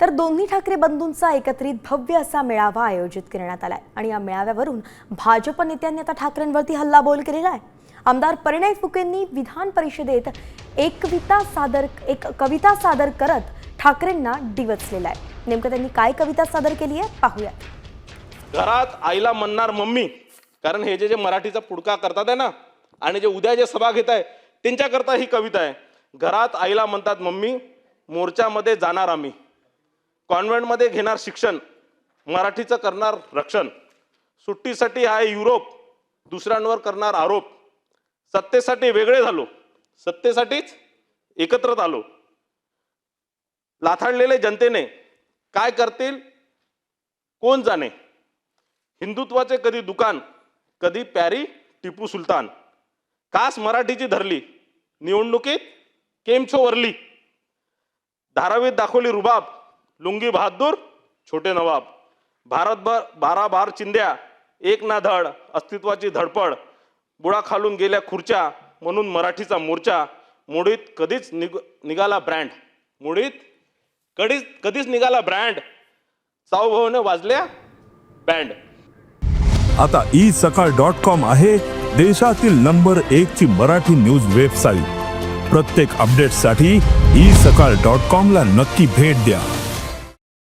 तर दोन्ही ठाकरे बंधूंचा एकत्रित भव्य असा मेळावा आयोजित करण्यात आलाय आणि या मेळाव्यावरून भाजप नेत्यांनी आता ठाकरेंवरती हल्लाबोल केलेला आहे। आमदार परिणय फुकेंनी विधान परिषदेत एक कविता सादर करत ठाकरेंना डिवचलेला आहे। नेमकं त्यांनी काय कविता सादर केली आहे पाहूया। घरात आईला म्हणणार मम्मी, कारण हे जे मराठीचा पुडका करतात आहे ना, आणि जे उद्या जे सभा घेत आहे त्यांच्याकरता ही कविता आहे। घरात आईला म्हणतात मम्मी, मोर्चामध्ये जाणार आम्ही, कॉन्व्हेंटमध्ये घेणार शिक्षण, मराठीचं करणार रक्षण, सुट्टीसाठी आहे युरोप, दुसऱ्यांवर करणार आरोप, सत्तेसाठी वेगळे झालो, सत्तेसाठीच एकत्रित आलो, लाथाडलेले जनतेने काय करतील कोण जाणे, हिंदुत्वाचे कधी दुकान, कधी प्यारी टिपू सुलतान, कास मराठीची धरली, निवडणुकीत केमछो वरली, धारावीत दाखवली रुबाब, लुंगी बहादूर छोटे नवाब, भारतभर 12 बार चिंध्या, एक ना धड, अस्तित्वाची धडपड, बुडा खालून गेल्या खुर्च्या, म्हणून मराठीचा मोर्चा, मोडीत कधीच निघाला ब्रँड, मोडीत कधीच निघाला ब्रँड, चाऊभाऊने वाजल्या बँड। आता isakal.com आहे देशातील नंबर 1 ची मराठी न्यूज वेबसाईट। प्रत्येक अपडेटसाठी isakal.com ला नक्की भेट द्या।